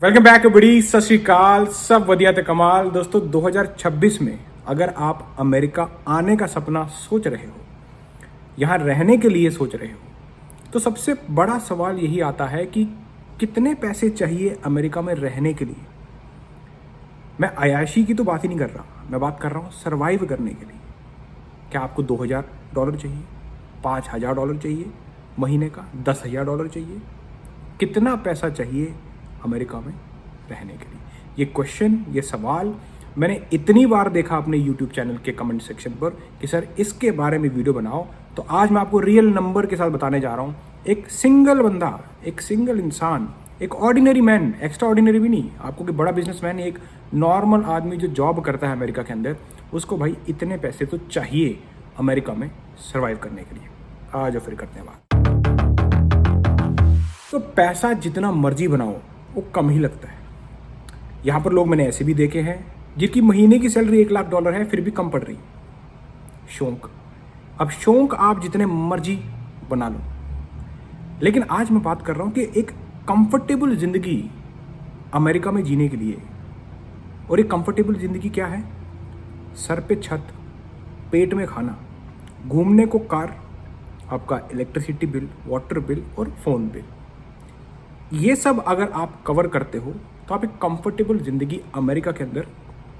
Welcome back बड़ी सत श्री अकाल सब वधिया ते कमाल। दोस्तों 2026 में अगर आप अमेरिका आने का सपना सोच रहे हो, यहाँ रहने के लिए सोच रहे हो, तो सबसे बड़ा सवाल यही आता है कि कितने पैसे चाहिए अमेरिका में रहने के लिए। मैं अयाशी की तो बात ही नहीं कर रहा, मैं बात कर रहा हूँ सर्वाइव करने के लिए। क्या आपको $2000 चाहिए, $5000 चाहिए महीने का, $10,000 चाहिए? कितना पैसा चाहिए अमेरिका में रहने के लिए? ये क्वेश्चन, ये सवाल मैंने इतनी बार देखा अपने यूट्यूब चैनल के कमेंट सेक्शन पर कि सर इसके बारे में वीडियो बनाओ। तो आज मैं आपको रियल नंबर के साथ बताने जा रहा हूँ। एक सिंगल बंदा, एक सिंगल इंसान, एक ऑर्डिनरी मैन, एक्स्ट्रा ऑर्डिनरी भी नहीं, आपको कि बड़ा बिजनेसमैन, एक नॉर्मल आदमी जो जॉब करता है अमेरिका के अंदर, उसको भाई इतने पैसे तो चाहिए अमेरिका में सर्वाइव करने के लिए। आ जाओ फिर करते हैं बात। तो पैसा जितना मर्जी बनाओ वो कम ही लगता है। यहाँ पर लोग मैंने ऐसे भी देखे हैं जिनकी महीने की सैलरी $1,00,000 है फिर भी कम पड़ रही। शौक, अब शौक आप जितने मर्जी बना लो, लेकिन आज मैं बात कर रहा हूँ कि एक कंफर्टेबल जिंदगी अमेरिका में जीने के लिए। और एक कंफर्टेबल जिंदगी क्या है? सर पे छत, पेट में खाना, घूमने को कार, आपका इलेक्ट्रिसिटी बिल, वाटर बिल और फोन बिल, ये सब अगर आप कवर करते हो तो आप एक कंफर्टेबल जिंदगी अमेरिका के अंदर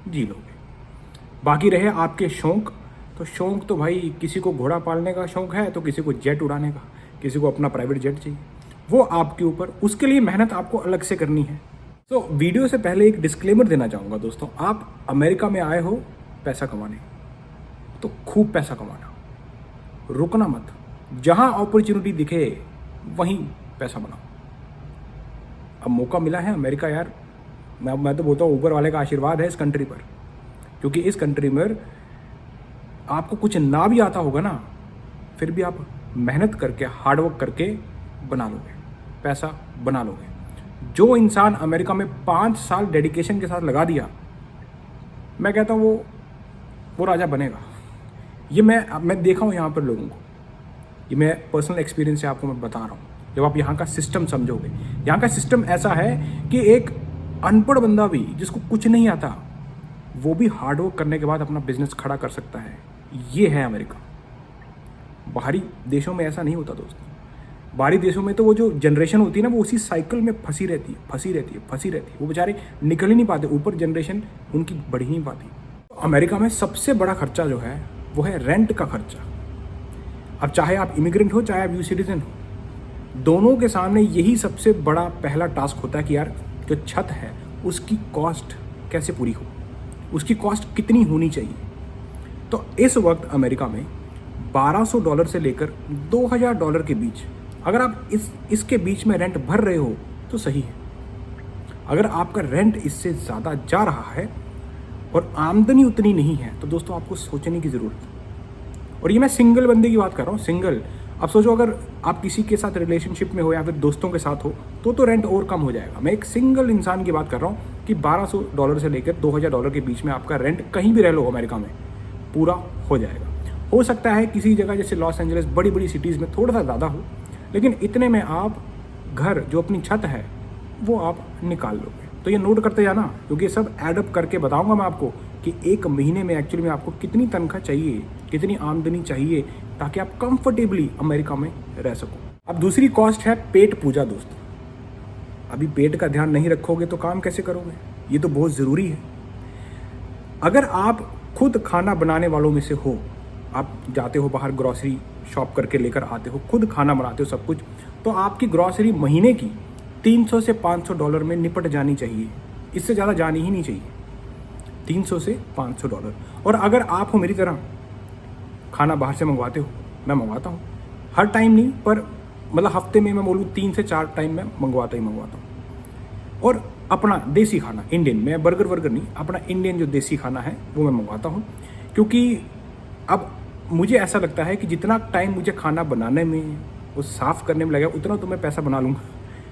जी लोगे। बाकी रहे आपके शौक, तो शौक तो भाई किसी को घोड़ा पालने का शौक है तो किसी को जेट उड़ाने का, किसी को अपना प्राइवेट जेट चाहिए, वो आपके ऊपर, उसके लिए मेहनत आपको अलग से करनी है। तो वीडियो से पहले एक डिस्क्लेमर देना चाहूँगा दोस्तों, आप अमेरिका में आए हो पैसा कमाने, तो खूब पैसा कमाना, रुकना मत। जहाँ अपॉर्चुनिटी दिखे वहीं पैसा बनाओ। अब मौका मिला है अमेरिका, यार मैं तो बोलता हूँ ऊपर वाले का आशीर्वाद है इस कंट्री पर, क्योंकि इस कंट्री में आपको कुछ ना भी आता होगा ना, फिर भी आप मेहनत करके, हार्डवर्क करके बना लोगे, पैसा बना लोगे। जो इंसान अमेरिका में 5 साल डेडिकेशन के साथ लगा दिया, मैं कहता हूँ वो राजा बनेगा। ये मैं देखा हूँ यहाँ पर लोगों को, ये मैं पर्सनल एक्सपीरियंस से आपको मैं बता रहा हूँ। जब आप यहाँ का सिस्टम समझोगे, यहाँ का सिस्टम ऐसा है कि एक अनपढ़ बंदा भी जिसको कुछ नहीं आता, वो भी हार्डवर्क करने के बाद अपना बिजनेस खड़ा कर सकता है। ये है अमेरिका। बाहरी देशों में ऐसा नहीं होता दोस्तों। बाहरी देशों में तो वो जो जनरेशन होती है ना, वो उसी साइकिल में फंसी रहती है। वो बेचारे निकल ही नहीं पाते, ऊपर जनरेशन उनकी बढ़ ही नहीं पाती। अमेरिका में सबसे बड़ा खर्चा जो है वो है रेंट का खर्चा। अब चाहे आप इमिग्रेंट हो, चाहे आप यू सिटीजन हो, दोनों के सामने यही सबसे बड़ा पहला टास्क होता है कि यार जो छत है उसकी कॉस्ट कैसे पूरी हो, उसकी कॉस्ट कितनी होनी चाहिए। तो इस वक्त अमेरिका में $1200 से लेकर $2000 के बीच, अगर आप इसके बीच में रेंट भर रहे हो तो सही है। अगर आपका रेंट इससे ज़्यादा जा रहा है और आमदनी उतनी नहीं है, तो दोस्तों आपको सोचने की ज़रूरत है। और ये मैं सिंगल बंदे की बात कर रहा हूँ, सिंगल। अब सोचो अगर आप किसी के साथ रिलेशनशिप में हो या फिर दोस्तों के साथ हो तो रेंट और कम हो जाएगा। मैं एक सिंगल इंसान की बात कर रहा हूँ कि $1200 से लेकर $2000 के बीच में आपका रेंट कहीं भी रह लो अमेरिका में पूरा हो जाएगा। हो सकता है किसी जगह जैसे लॉस एंजलिस, बड़ी बड़ी सिटीज़ में थोड़ा सा ज़्यादा हो, लेकिन इतने में आप घर, जो अपनी छत है, वो आप निकाल लोगे। तो ये नोट करते जाना, क्योंकि ये सब एडअप करके बताऊँगा मैं आपको कि एक महीने में एक्चुअली में आपको कितनी तनख्वाह चाहिए, कितनी आमदनी चाहिए, ताकि आप कंफर्टेबली अमेरिका में रह सको। अब दूसरी कॉस्ट है पेट पूजा दोस्तों। अभी पेट का ध्यान नहीं रखोगे तो काम कैसे करोगे? ये तो बहुत ज़रूरी है। अगर आप खुद खाना बनाने वालों में से हो, आप जाते हो बाहर ग्रॉसरी शॉप करके लेकर आते हो, खुद खाना बनाते हो सब कुछ, तो आपकी ग्रॉसरी महीने की $300 से $500 में निपट जानी चाहिए। इससे ज़्यादा जानी ही नहीं चाहिए, $300 से $500। और अगर आप हो मेरी तरह खाना बाहर से मंगवाते हो, मैं मंगवाता हूँ, हर टाइम नहीं, पर मतलब हफ्ते में मैं बोलूँ 3 से 4 टाइम मैं मंगवाता हूँ। और अपना देसी खाना, इंडियन, मैं बर्गर वर्गर नहीं, अपना इंडियन जो देसी खाना है वो मैं मंगवाता हूँ। क्योंकि अब मुझे ऐसा लगता है कि जितना टाइम मुझे खाना बनाने में, वो साफ़ करने में लगेगा, उतना तो मैं पैसा बना लूँगा,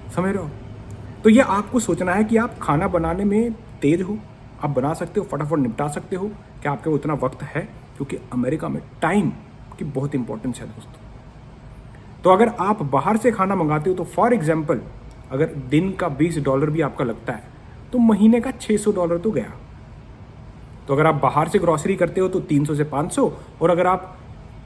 समझ रहे हो? तो ये आपको सोचना है कि आप खाना बनाने में तेज़ हो, आप बना सकते हो, फटाफट निपटा सकते हो, क्या आपके उतना वक्त है? क्योंकि अमेरिका में टाइम की बहुत इंपॉर्टेंस है दोस्तों। तो अगर आप बाहर से खाना मंगाते हो तो फॉर एग्जांपल अगर दिन का $20 भी आपका लगता है तो महीने का $600 तो गया। तो अगर आप बाहर से ग्रॉसरी करते हो तो 300 से 500, और अगर आप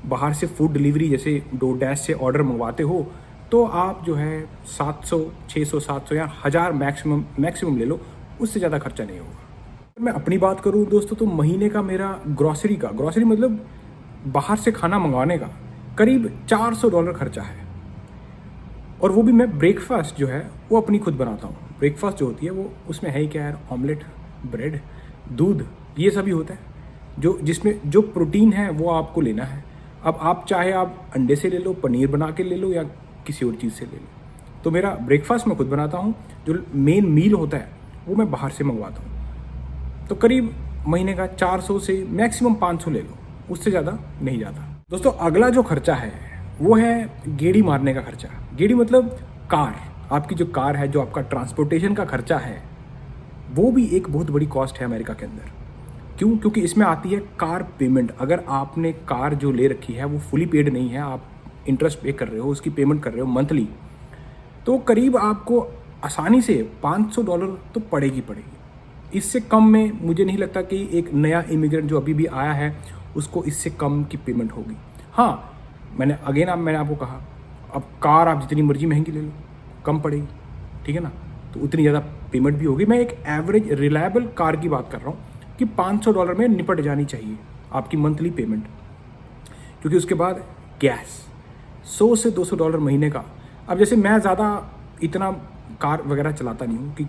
बाहर से फूड डिलीवरी जैसे डोरडैश से ऑर्डर मंगवाते हो तो आप जो है 700, 600, 700 या 1000 मैक्सिमम ले लो, उससे ज़्यादा खर्चा नहीं होगा। मैं अपनी बात करूँ दोस्तों तो महीने का मेरा ग्रॉसरी मतलब बाहर से खाना मंगवाने का करीब $400 खर्चा है। और वो भी मैं ब्रेकफास्ट जो है वो अपनी खुद बनाता हूँ। ब्रेकफास्ट जो होती है वो उसमें है ही क्या यार, ऑमलेट, ब्रेड, दूध, ये सभी होता है जिसमें जो प्रोटीन है वो आपको लेना है। अब आप चाहे आप अंडे से ले लो, पनीर बना के ले लो या किसी और चीज़ से ले लो। तो मेरा ब्रेकफास्ट मैं खुद बनाता हूँ, जो मेन मील होता है वो मैं बाहर से मंगवाता हूँ। तो करीब महीने का 400 से मैक्सिमम 500 ले लो, उससे ज़्यादा नहीं जाता। दोस्तों अगला जो खर्चा है वो है गेड़ी मारने का खर्चा। गेड़ी मतलब कार, आपकी जो कार है, जो आपका ट्रांसपोर्टेशन का खर्चा है, वो भी एक बहुत बड़ी कॉस्ट है अमेरिका के अंदर। क्यों? क्योंकि इसमें आती है कार पेमेंट। अगर आपने कार जो ले रखी है वो फुली पेड नहीं है, आप इंटरेस्ट पे कर रहे हो, उसकी पेमेंट कर रहे हो मंथली, तो करीब आपको आसानी से $500 तो पड़ेगी। इससे कम में मुझे नहीं लगता कि एक नया इमिग्रेंट जो अभी भी आया है उसको इससे कम की पेमेंट होगी। हाँ, मैंने आपको कहा, अब कार आप जितनी मर्जी महंगी ले लो कम पड़ेगी, ठीक है ना, तो उतनी ज़्यादा पेमेंट भी होगी। मैं एक एवरेज रिलायबल कार की बात कर रहा हूँ कि $500 में निपट जानी चाहिए आपकी मंथली पेमेंट। क्योंकि उसके बाद गैस $100 से $200 महीने का। अब जैसे मैं ज़्यादा इतना कार वगैरह चलाता नहीं हूँ कि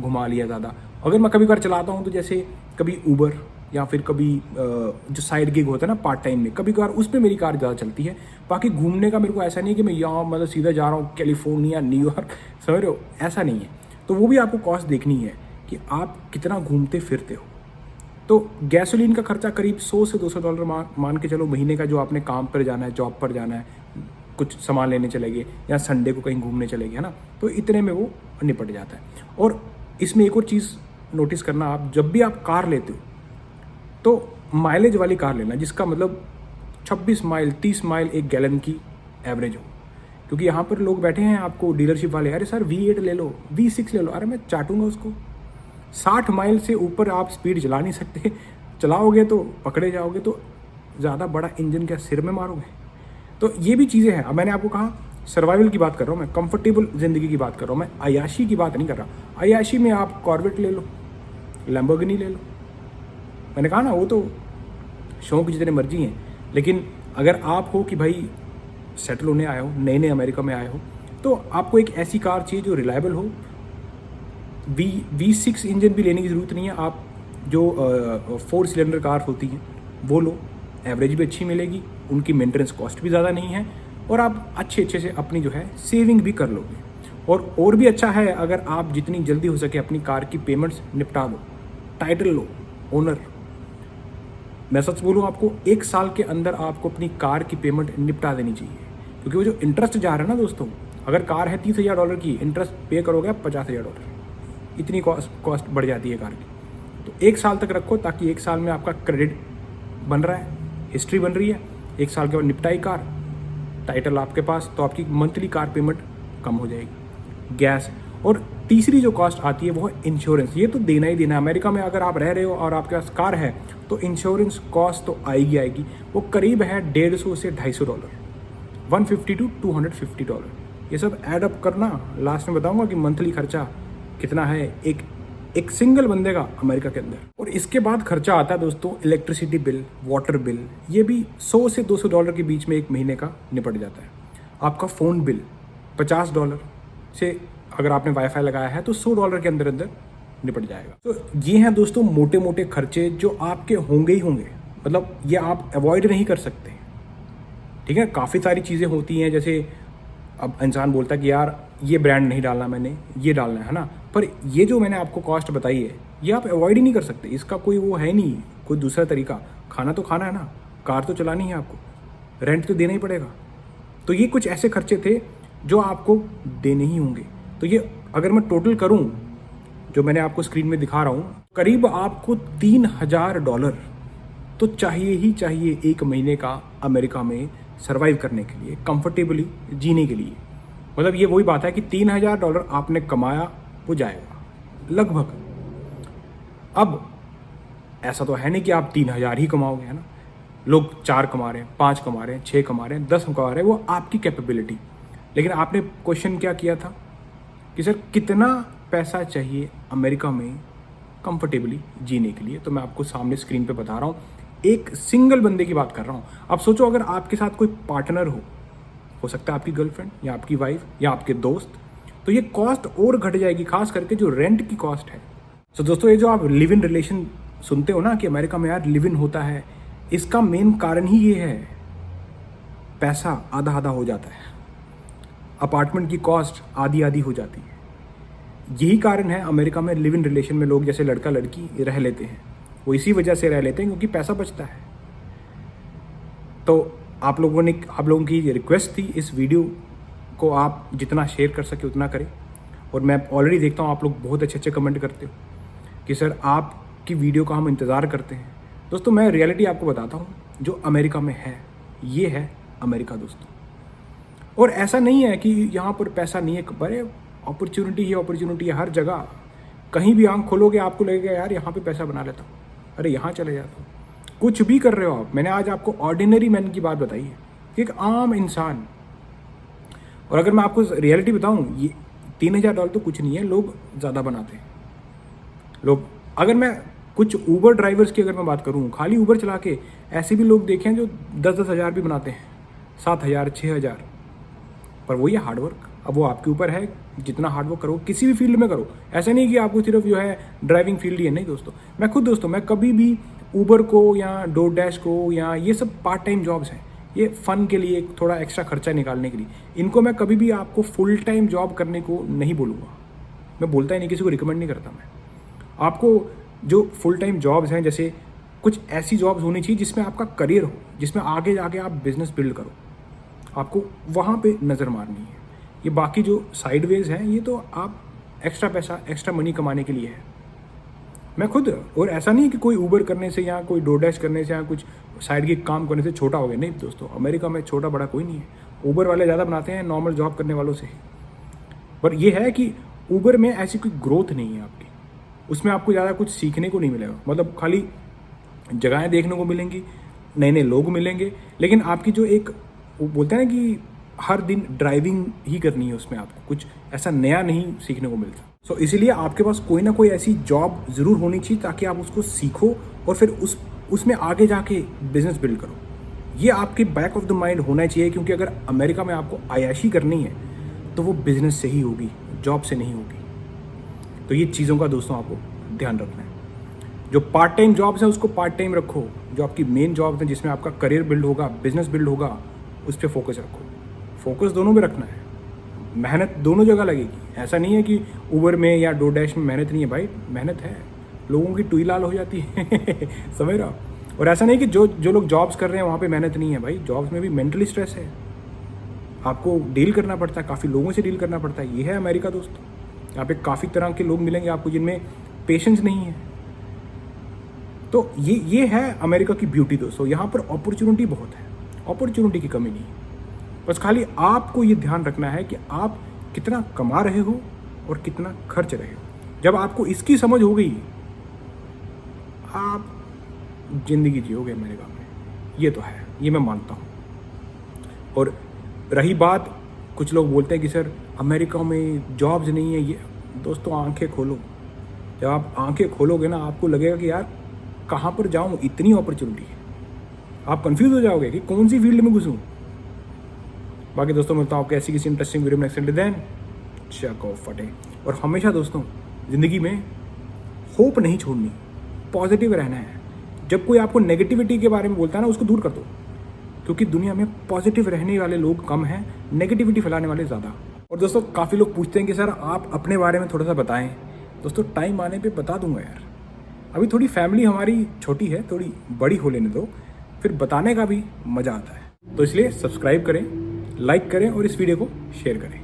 घुमा लिया ज़्यादा। अगर मैं कभी कभार चलाता हूँ तो जैसे कभी ऊबर या फिर कभी जो साइड गिग होता है ना पार्ट टाइम में, कभी कभार उसमें मेरी कार ज़्यादा चलती है। बाकी घूमने का मेरे को ऐसा नहीं है कि मैं यहाँ मतलब सीधा जा रहा हूँ कैलिफोर्निया, न्यूयॉर्क, समझ रहे हो, ऐसा नहीं है। तो वो भी आपको कॉस्ट देखनी है कि आप कितना घूमते फिरते हो। तो गैसोलीन का खर्चा करीब $100 से $200 मान के चलो महीने का, जो आपने काम पर जाना है, जॉब पर जाना है, कुछ सामान लेने चले गए या संडे को कहीं घूमने चले गए, है ना, तो इतने में वो निपट जाता है। और इसमें एक और चीज़ नोटिस करना, आप जब भी आप कार लेते हो तो माइलेज वाली कार लेना, जिसका मतलब 26 माइल 30 माइल एक गैलन की एवरेज हो। क्योंकि यहाँ पर लोग बैठे हैं आपको डीलरशिप वाले, अरे सर V8 ले लो, V6 ले लो, अरे मैं चाटूंगा उसको। 60 माइल से ऊपर आप स्पीड चला नहीं सकते, चलाओगे तो पकड़े जाओगे, तो ज़्यादा बड़ा इंजन क्या सिर में मारोगे। तो ये भी चीज़ें हैं। अब मैंने आपको कहा सर्वाइवल की बात कर रहा हूँ मैं, कंफर्टेबल ज़िंदगी की बात कर रहा हूँ मैं, अयाशी की बात नहीं कर रहा। अयाशी में आप कॉर्वेट ले लो, लैम्बोर्गिनी ले लो, मैंने कहा ना वो तो शौक जितने मर्जी हैं। लेकिन अगर आप हो कि भाई सेटल होने आए हो, नए नए अमेरिका में आए हो, तो आपको एक ऐसी कार चाहिए जो रिलायबल हो। V6 इंजन भी लेने की ज़रूरत नहीं है, आप जो 4 सिलेंडर कार होती हैं वो लो, एवरेज भी अच्छी मिलेगी, उनकी मेंटेनेंस कॉस्ट भी ज़्यादा नहीं है, और आप अच्छे से अपनी जो है सेविंग भी कर लोगे। और भी अच्छा है अगर आप जितनी जल्दी हो सके अपनी कार की पेमेंट्स निपटा दो, टाइटल लो, ओनर। मैं सच बोलूँ आपको, 1 साल के अंदर आपको अपनी कार की पेमेंट निपटा देनी चाहिए। क्योंकि वो जो इंटरेस्ट जा रहा है ना दोस्तों, अगर कार है $30,000 की, इंटरेस्ट पे करोगे आप $50,000, इतनी कॉस्ट बढ़ जाती है कार की। तो 1 साल तक रखो, ताकि 1 साल में आपका क्रेडिट बन रहा है, हिस्ट्री बन रही है, 1 साल के बाद निपटाई कार, टाइटल आपके पास, तो आपकी मंथली कार पेमेंट कम हो जाएगी। गैस, और तीसरी जो कॉस्ट आती है वो है इंश्योरेंस। ये तो देना ही देना है। अमेरिका में अगर आप रह रहे हो और आपके पास कार है तो इंश्योरेंस कॉस्ट तो आएगी। वो करीब है $150 से $250, $150 to $250। ये सब ऐड अप करना, लास्ट में बताऊंगा कि मंथली खर्चा कितना है एक सिंगल बंदे का अमेरिका के अंदर। और इसके बाद खर्चा आता है दोस्तों इलेक्ट्रिसिटी बिल, वाटर बिल, ये भी $100 से $200 के बीच में एक महीने का निपट जाता है। आपका फ़ोन बिल $50 से, अगर आपने वाईफाई लगाया है तो $100 के अंदर निपट जाएगा। तो ये हैं दोस्तों मोटे मोटे खर्चे जो आपके होंगे ही होंगे, मतलब ये आप अवॉइड नहीं कर सकते, ठीक है। काफ़ी सारी चीज़ें होती हैं, जैसे अब इंसान बोलता है कि यार ये ब्रांड नहीं डालना, मैंने ये डालना है ना, पर ये जो मैंने आपको कॉस्ट बताई है ये आप अवॉइड ही नहीं कर सकते, इसका कोई वो है नहीं, कोई दूसरा तरीका। खाना तो खाना है ना, कार तो चलानी है आपको, रेंट तो देना ही पड़ेगा। तो ये कुछ ऐसे खर्चे थे जो आपको देने ही होंगे। तो ये अगर मैं टोटल करूं, जो मैंने आपको स्क्रीन में दिखा रहा हूं, करीब आपको $3,000 तो चाहिए ही चाहिए एक महीने का अमेरिका में सरवाइव करने के लिए, कंफर्टेबली जीने के लिए। मतलब ये वही बात है कि $3000 आपने कमाया वो जाएगा लगभग। अब ऐसा तो है नहीं कि आप 3000 ही कमाओगे, है ना। लोग 4 कमा रहे हैं, 5 कमा रहे हैं, 6 कमा रहे हैं, 10 कमा रहे हैं, वो आपकी कैपेबिलिटी। लेकिन आपने क्वेश्चन क्या किया था कि सर कितना पैसा चाहिए अमेरिका में कंफर्टेबली जीने के लिए। तो मैं आपको सामने स्क्रीन पे बता रहा हूँ, एक सिंगल बंदे की बात कर रहा हूँ। अब सोचो अगर आपके साथ कोई पार्टनर हो सकता है आपकी गर्लफ्रेंड या आपकी वाइफ या आपके दोस्त, तो ये कॉस्ट और घट जाएगी, खास करके जो रेंट की कॉस्ट है। तो दोस्तों ये जो आप लिव इन रिलेशन सुनते हो ना कि अमेरिका में यार लिव इन होता है, इसका मेन कारण ही ये है, पैसा आधा आधा हो जाता है, अपार्टमेंट की कॉस्ट आधी आधी हो जाती है। यही कारण है अमेरिका में लिव इन रिलेशन में लोग जैसे लड़का लड़की रह लेते हैं, वो इसी वजह से रह लेते हैं क्योंकि पैसा बचता है। तो आप लोगों की रिक्वेस्ट थी इस वीडियो को आप जितना शेयर कर सके उतना करें। और मैं ऑलरेडी देखता हूँ आप लोग बहुत अच्छे अच्छे कमेंट करते हो कि सर आपकी वीडियो का हम इंतज़ार करते हैं। दोस्तों मैं रियलिटी आपको बताता हूँ जो अमेरिका में है, ये है अमेरिका दोस्तों। और ऐसा नहीं है कि यहाँ पर पैसा नहीं है, बड़े अपॉर्चुनिटी है हर जगह। कहीं भी आंख खोलोगे आपको लगेगा यार यहाँ पे पैसा बना लेता हूँ, अरे यहाँ चले जाता हूँ। कुछ भी कर रहे हो आप, मैंने आज आपको ऑर्डिनरी मैन की बात बताई है, एक आम इंसान। और अगर मैं आपको रियलिटी बताऊँ, ये $3000 तो कुछ नहीं है, लोग ज़्यादा बनाते हैं। लोग, अगर मैं कुछ ऊबर ड्राइवर्स की अगर मैं बात करूँ, खाली ऊबर चला के ऐसे भी लोग देखे हैं जो 10-10 हज़ार भी बनाते हैं, 7,000 6,000। पर वो ये हार्डवर्क, अब वो आपके ऊपर है, जितना हार्डवर्क करो किसी भी फील्ड में करो। ऐसा नहीं कि आपको सिर्फ जो है ड्राइविंग फील्ड ही है, नहीं दोस्तों। मैं कभी भी ऊबर को या डोरडैश को या ये सब पार्ट टाइम जॉब्स हैं, ये फ़न के लिए, थोड़ा एक्स्ट्रा खर्चा निकालने के लिए, इनको मैं कभी भी आपको फुल टाइम जॉब करने को नहीं बोलूँगा। मैं बोलता ही नहीं, किसी को रिकमेंड नहीं करता मैं। आपको जो फुल टाइम जॉब्स हैं, जैसे कुछ ऐसी जॉब्स होनी चाहिए जिसमें आपका करियर हो, जिसमें आगे जाके आप बिजनेस बिल्ड करो, आपको वहाँ पे नज़र मारनी है। ये बाकी जो साइडवेज हैं, ये तो आप एक्स्ट्रा पैसा, एक्स्ट्रा मनी कमाने के लिए है। मैं खुद, और ऐसा नहीं कि कोई ऊबर करने से या कोई डोरडैश करने से या कुछ साइड के काम करने से छोटा हो गया, नहीं दोस्तों। अमेरिका में छोटा बड़ा कोई नहीं है, ऊबर वाले ज़्यादा बनाते हैं नॉर्मल जॉब करने वालों से। पर यह है कि ऊबर में ऐसी कोई ग्रोथ नहीं है आपकी, उसमें आपको ज़्यादा कुछ सीखने को नहीं मिलेगा। मतलब खाली जगहें देखने को मिलेंगी, नए नए लोग मिलेंगे, लेकिन आपकी जो एक, वो बोलते हैं ना कि हर दिन ड्राइविंग ही करनी है, उसमें आपको कुछ ऐसा नया नहीं सीखने को मिलता। सो इसीलिए आपके पास कोई ना कोई ऐसी जॉब ज़रूर होनी चाहिए ताकि आप उसको सीखो और फिर उसमें आगे जाके बिजनेस बिल्ड करो। ये आपके बैक ऑफ द माइंड होना चाहिए, क्योंकि अगर अमेरिका में आपको अय्याशी करनी है तो वो बिजनेस से ही होगी, जॉब से नहीं होगी। तो ये चीज़ों का दोस्तों आपको ध्यान रखना है। जो पार्ट टाइम जॉब्स हैं उसको पार्ट टाइम रखो, जो आपकी मेन जॉब्स हैं जिसमें आपका करियर बिल्ड होगा, बिजनेस बिल्ड होगा, उस पर फोकस रखो। फोकस दोनों में रखना है, मेहनत दोनों जगह लगेगी। ऐसा नहीं है कि ऊबर में या डोरडैश में मेहनत नहीं है, भाई मेहनत है, लोगों की टुई लाल हो जाती है समझ रहा। और ऐसा नहीं कि जो लोग जॉब्स कर रहे हैं वहाँ पे मेहनत नहीं है, भाई जॉब्स में भी मेंटली स्ट्रेस है, आपको डील करना पड़ता है, काफ़ी लोगों से डील करना पड़ता है। ये है अमेरिका दोस्तों, यहाँ पे काफ़ी तरह के लोग मिलेंगे आपको जिनमें पेशेंस नहीं है। तो ये है अमेरिका की ब्यूटी दोस्तों, यहाँ पर अपॉर्चुनिटी बहुत है, अपॉर्चुनिटी की कमी नहीं है। बस खाली आपको ये ध्यान रखना है कि आप कितना कमा रहे हो और कितना खर्च रहे हो। जब आपको इसकी समझ हो गई, आप जिंदगी जियोगे अमेरिका में, ये तो है, ये मैं मानता हूँ। और रही बात, कुछ लोग बोलते हैं कि सर अमेरिका में जॉब्स नहीं है, ये दोस्तों आंखें खोलो। जब आप आंखें खोलोगे ना, आपको लगेगा कि यार कहाँ पर जाऊँ, इतनी अपॉर्चुनिटी है। आप कंफ्यूज हो जाओगे कि कौन सी फील्ड में घुसूँ। बाकी दोस्तों मिलता हूँ आपको ऐसी किसी इंटरेस्टिंग वीडियो में। नेक्स्ट देन चको फटे। और हमेशा दोस्तों ज़िंदगी में होप नहीं छोड़नी, पॉजिटिव रहना है। जब कोई आपको नेगेटिविटी के बारे में बोलता है ना, उसको दूर कर दो, क्योंकि दुनिया में पॉजिटिव रहने वाले लोग कम हैं, नेगेटिविटी फैलाने वाले ज़्यादा। और दोस्तों काफ़ी लोग पूछते हैं कि सर आप अपने बारे में थोड़ा सा बताएं। दोस्तों टाइम आने पे बता दूंगा यार, अभी थोड़ी फैमिली हमारी छोटी है, थोड़ी बड़ी हो लेने दो, फिर बताने का भी मज़ा आता है। तो इसलिए सब्सक्राइब करें, लाइक करें और इस वीडियो को शेयर करें।